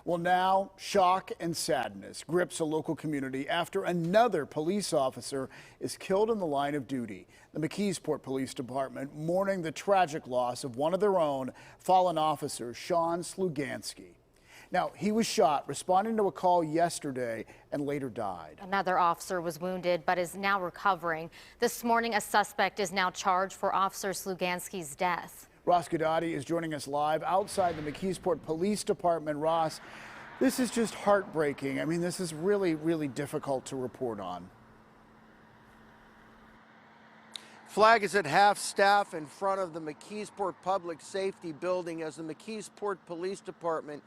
Well, now shock and sadness grips a local community after another police officer is killed in the line of duty. The McKeesport Police Department mourning the tragic loss of one of their own, fallen officer Sean Sluganski. Now, he was shot responding to a call yesterday and later died. Another officer was wounded but is now recovering. This morning, a suspect is now charged for Officer Sluganski's death. Ross Gadati is joining us live outside the McKeesport Police Department. Ross, this is just heartbreaking. I mean, this is really, really difficult to report on. Flag is at half staff in front of the McKeesport Public Safety Building as the McKeesport Police Department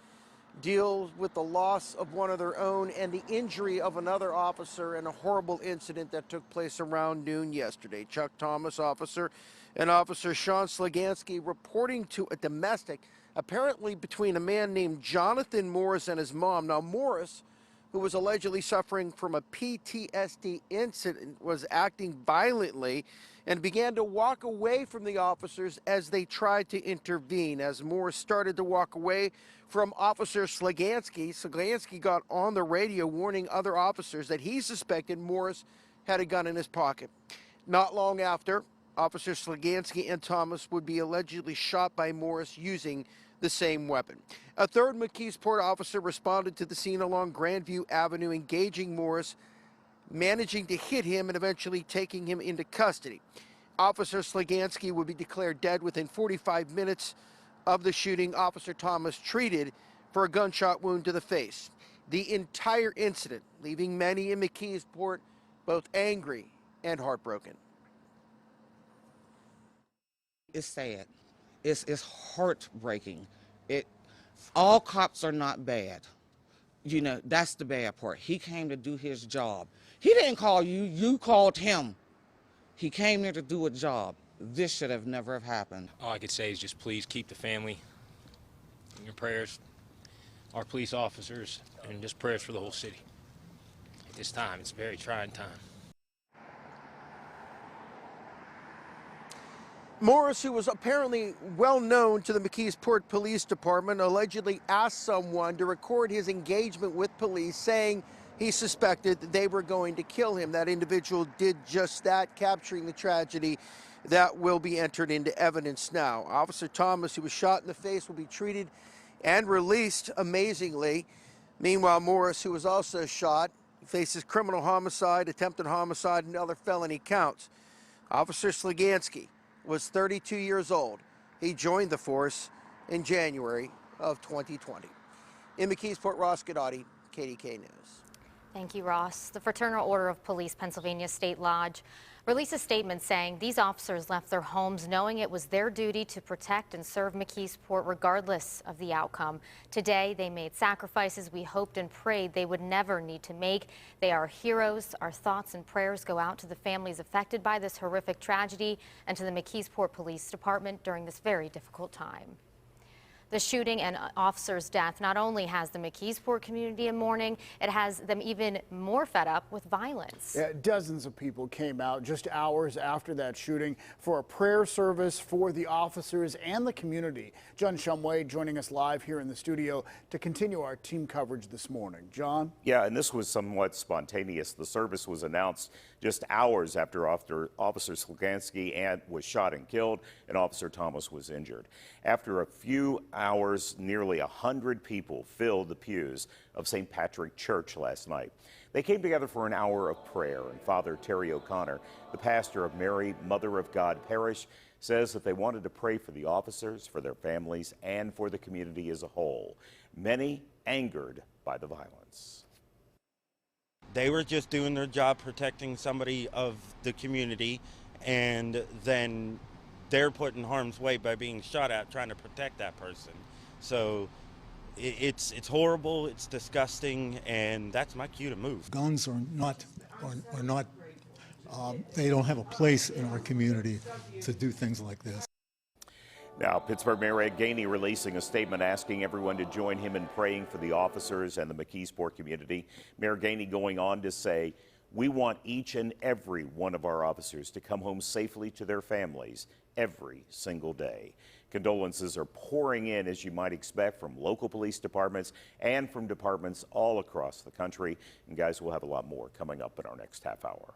deals with the loss of one of their own and the injury of another officer in a horrible incident that took place around noon yesterday. Chuck Thomas, officer, and Officer Sean Sluganski reporting to a domestic, apparently between a man named Johnathan Morris and his mom. Now, Morris, who was allegedly suffering from a PTSD incident, was acting violently and began to walk away from the officers as they tried to intervene. As Morris started to walk away from Officer Sluganski, Sluganski got on the radio warning other officers that he suspected Morris had a gun in his pocket. Not long after, Officer Sluganski and Thomas would be allegedly shot by Morris using the same weapon. A third McKeesport officer responded to the scene along Grandview Avenue, engaging Morris, managing to hit him and eventually taking him into custody. Officer Sluganski would be declared dead within 45 minutes of the shooting. Officer Thomas treated for a gunshot wound to the face. The entire incident leaving many in McKeesport both angry and heartbroken. It's sad. It's heartbreaking. All cops are not bad. You know, that's the bad part. He came to do his job. He didn't call you, you called him. He came there to do a job. This should have never have happened. All I could say is just please keep the family in your prayers, our police officers, and just prayers for the whole city. At this time, it's a very trying time. Morris, who was apparently well known to the McKeesport Police Department, allegedly asked someone to record his engagement with police, saying he suspected that they were going to kill him. That individual did just that, capturing the tragedy that will be entered into evidence now. Officer Thomas, who was shot in the face, will be treated and released, amazingly. Meanwhile, Morris, who was also shot, faces criminal homicide, attempted homicide, and other felony counts. Officer Sluganski was 32 years old. He joined the force in January of 2020. In McKeesport, Ross Gadati, KDKA News. Thank you, Ross. The Fraternal Order of Police Pennsylvania State Lodge released a statement saying these officers left their homes knowing it was their duty to protect and serve McKeesport regardless of the outcome. Today, they made sacrifices we hoped and prayed they would never need to make. They are heroes. Our thoughts and prayers go out to the families affected by this horrific tragedy and to the McKeesport Police Department during this very difficult time. The shooting and officer's death not only has the McKeesport community in mourning, it has them even more fed up with violence. Yeah, dozens of people came out just hours after that shooting for a prayer service for the officers and the community. John Shumway joining us live here in the studio to continue our team coverage this morning. John? Yeah, and this was somewhat spontaneous. The service was announced just hours after Officer Sluganski was shot and killed, and Officer Thomas was injured. After a few hours, nearly 100 people filled the pews of St. Patrick Church last night. They came together for an hour of prayer, and Father Terry O'Connor, the pastor of Mary, Mother of God Parish, says that they wanted to pray for the officers, for their families, and for the community as a whole. Many angered by the violence. They were just doing their job protecting somebody of the community, and then they're put in harm's way by being shot at trying to protect that person. So it's horrible, it's disgusting, and that's my cue to move. Guns are not they don't have a place in our community to do things like this. Now, Pittsburgh Mayor Ed Gainey releasing a statement asking everyone to join him in praying for the officers and the McKeesport community. Mayor Gainey going on to say, "We want each and every one of our officers to come home safely to their families every single day." Condolences are pouring in, as you might expect, from local police departments and from departments all across the country. And guys, we'll have a lot more coming up in our next half hour.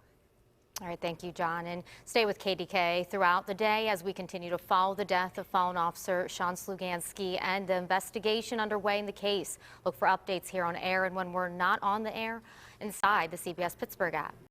All right, thank you, John. And stay with KDKA throughout the day as we continue to follow the death of fallen officer Sean Sluganski and the investigation underway in the case. Look for updates here on air and when we're not on the air inside the CBS Pittsburgh app.